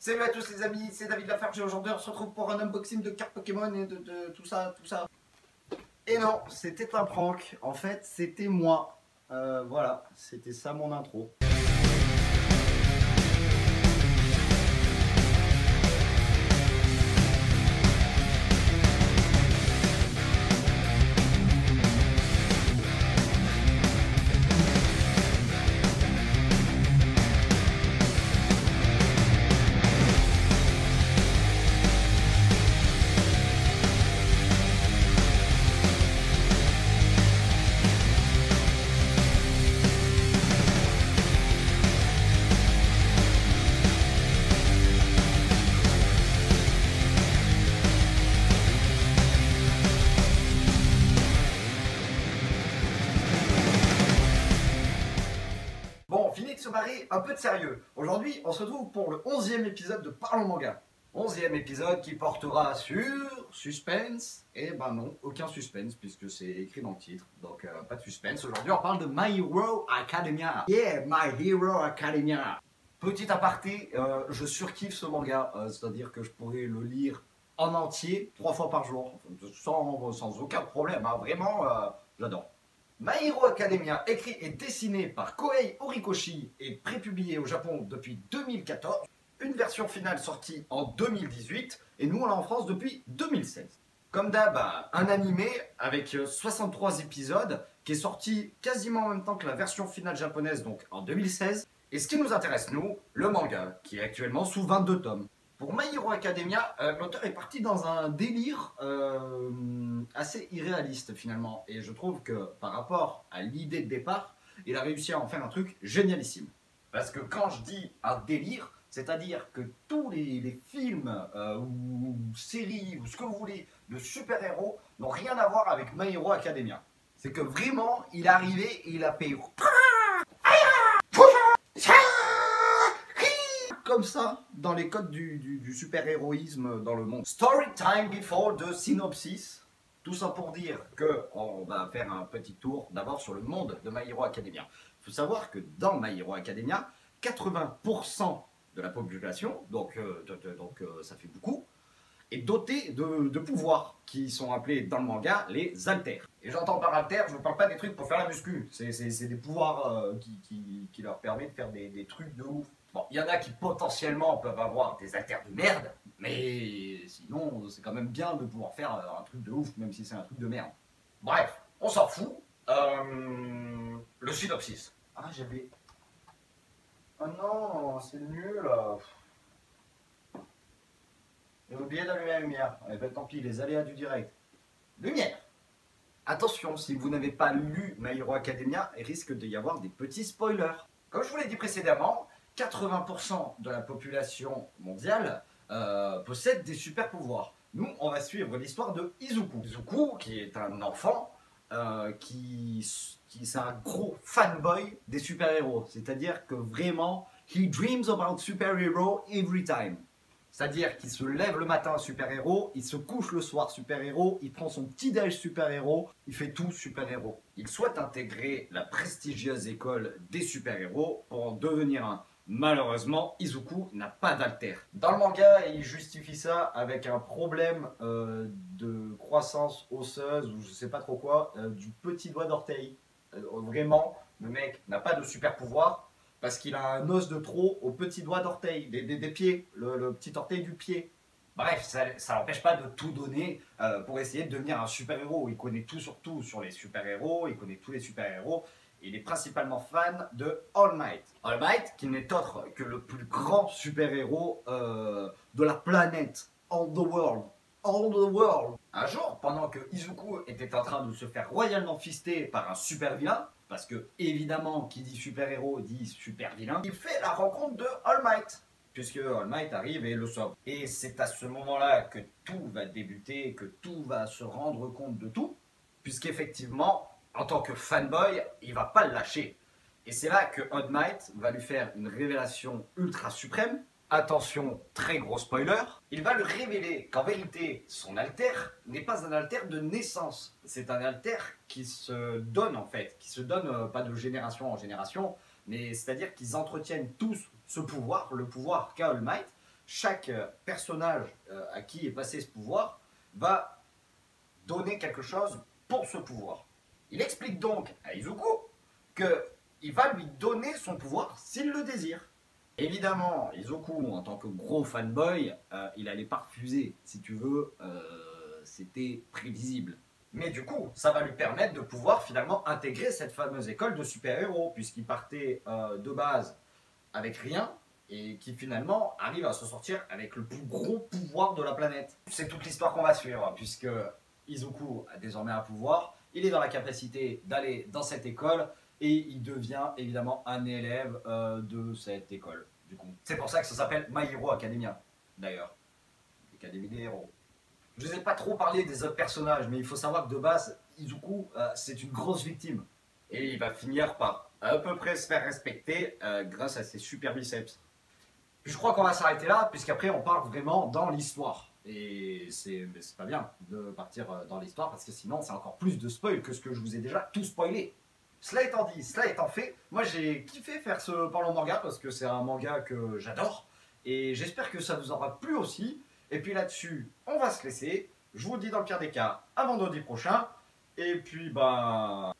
Salut à tous les amis, c'est David Lafarge et aujourd'hui on se retrouve pour un unboxing de cartes Pokémon et de tout ça. Et non, c'était un prank, en fait c'était moi. Voilà, c'était ça mon intro. Bon, fini de se barrer, un peu de sérieux. Aujourd'hui, on se retrouve pour le 11e épisode de Parlons Manga. 11e épisode qui portera sur suspense. Et ben non, aucun suspense puisque c'est écrit dans le titre. Donc pas de suspense. Aujourd'hui, on parle de My Hero Academia. Yeah, My Hero Academia. Petit aparté, je surkiffe ce manga. C'est-à-dire que je pourrais le lire en entier 3 fois par jour. Sans aucun problème. Hein. Vraiment, j'adore. My Hero Academia, écrit et dessiné par Kohei Horikoshi et prépublié au Japon depuis 2014. Une version finale sortie en 2018 et nous on l'a en France depuis 2016. Comme d'hab, un animé avec 63 épisodes qui est sorti quasiment en même temps que la version finale japonaise, donc en 2016. Et ce qui nous intéresse nous, le manga, qui est actuellement sous 22 tomes. Pour My Hero Academia, l'auteur est parti dans un délire assez irréaliste finalement. Et je trouve que par rapport à l'idée de départ, il a réussi à en faire un truc génialissime. Parce que quand je dis un délire, c'est-à-dire que tous les films ou séries ou ce que vous voulez de super-héros n'ont rien à voir avec My Hero Academia. C'est que vraiment, il est arrivé et il a fait... comme ça dans les codes du super-héroïsme dans le monde. Story time before the synopsis. Tout ça pour dire qu'on va faire un petit tour d'abord sur le monde de My Hero Academia. Il faut savoir que dans My Hero Academia, 80% de la population, donc ça fait beaucoup, est dotée de pouvoirs qui sont appelés dans le manga les alters. Et j'entends par alter, je ne parle pas des trucs pour faire la muscu, c'est des pouvoirs qui leur permettent de faire des trucs de ouf. Bon, il y en a qui potentiellement peuvent avoir des alters de merde, mais sinon c'est quand même bien de pouvoir faire un truc de ouf, même si c'est un truc de merde. Bref, on s'en fout. Le synopsis. Ah, j'avais... Oh non, c'est nul. J'ai oublié d'allumer la lumière. Eh ben, tant pis, les aléas du direct. Lumière. Attention, si vous n'avez pas lu My Hero Academia, il risque d'y avoir des petits spoilers. Comme je vous l'ai dit précédemment, 80% de la population mondiale possède des super pouvoirs. Nous, on va suivre l'histoire de Izuku. Izuku, qui est un enfant, c'est un gros fanboy des super-héros. C'est-à-dire que vraiment, he dreams about super-hero every time. C'est-à-dire qu'il se lève le matin super-héros, il se couche le soir super-héros, il prend son petit-déj super-héros, il fait tout super-héros. Il souhaite intégrer la prestigieuse école des super-héros pour en devenir un. Malheureusement, Izuku n'a pas d'alter. Dans le manga, il justifie ça avec un problème de croissance osseuse ou je sais pas trop quoi, du petit doigt d'orteil. Vraiment, le mec n'a pas de super pouvoir. Parce qu'il a un os de trop au petit doigt d'orteil, des pieds, le petit orteil du pied. Bref, ça n'empêche pas de tout donner pour essayer de devenir un super-héros. Il connaît tout sur les super-héros, il connaît tous les super-héros. Il est principalement fan de All Might. All Might, qui n'est autre que le plus grand super-héros de la planète. All the world. All the world. Un jour, pendant que Izuku était en train de se faire royalement fister par un super-vilain, parce que, évidemment, qui dit super-héros dit super-vilain, il fait la rencontre de All Might, puisque All Might arrive et le sauve. Et c'est à ce moment-là que tout va débuter, que tout va se rendre compte de tout, puisqu'effectivement, en tant que fanboy, il va pas le lâcher. Et c'est là que All Might va lui faire une révélation ultra suprême. Attention, très gros spoiler, il va lui révéler qu'en vérité, son alter n'est pas un alter de naissance. C'est un alter qui se donne en fait, qui se donne pas de génération en génération, mais c'est-à-dire qu'ils entretiennent tous ce pouvoir, le pouvoir qu'a All Might, chaque personnage à qui est passé ce pouvoir va donner quelque chose pour ce pouvoir. Il explique donc à Izuku qu'il va lui donner son pouvoir s'il le désire. Évidemment, Izuku, en tant que gros fanboy, il n'allait pas refuser, si tu veux, c'était prévisible. Mais du coup, ça va lui permettre de pouvoir finalement intégrer cette fameuse école de super-héros, puisqu'il partait de base avec rien, et qui finalement arrive à se sortir avec le plus gros pouvoir de la planète. C'est toute l'histoire qu'on va suivre, puisque Izuku a désormais un pouvoir, il est dans la capacité d'aller dans cette école, et il devient évidemment un élève de cette école. Du coup, c'est pour ça que ça s'appelle My Hero Academia, d'ailleurs. L'Académie des héros. Je ne vous ai pas trop parlé des autres personnages, mais il faut savoir que de base, Izuku, c'est une grosse victime. Et il va finir par à peu près se faire respecter grâce à ses super biceps. Je crois qu'on va s'arrêter là, puisqu'après on part vraiment dans l'histoire. Et c'est pas bien de partir dans l'histoire, parce que sinon c'est encore plus de spoil que ce que je vous ai déjà tout spoilé. Cela étant dit, cela étant fait, moi j'ai kiffé faire ce Parlons Manga, parce que c'est un manga que j'adore. Et j'espère que ça vous aura plu aussi. Et puis là-dessus, on va se laisser. Je vous dis dans le pire des cas, à vendredi prochain. Et puis, bah...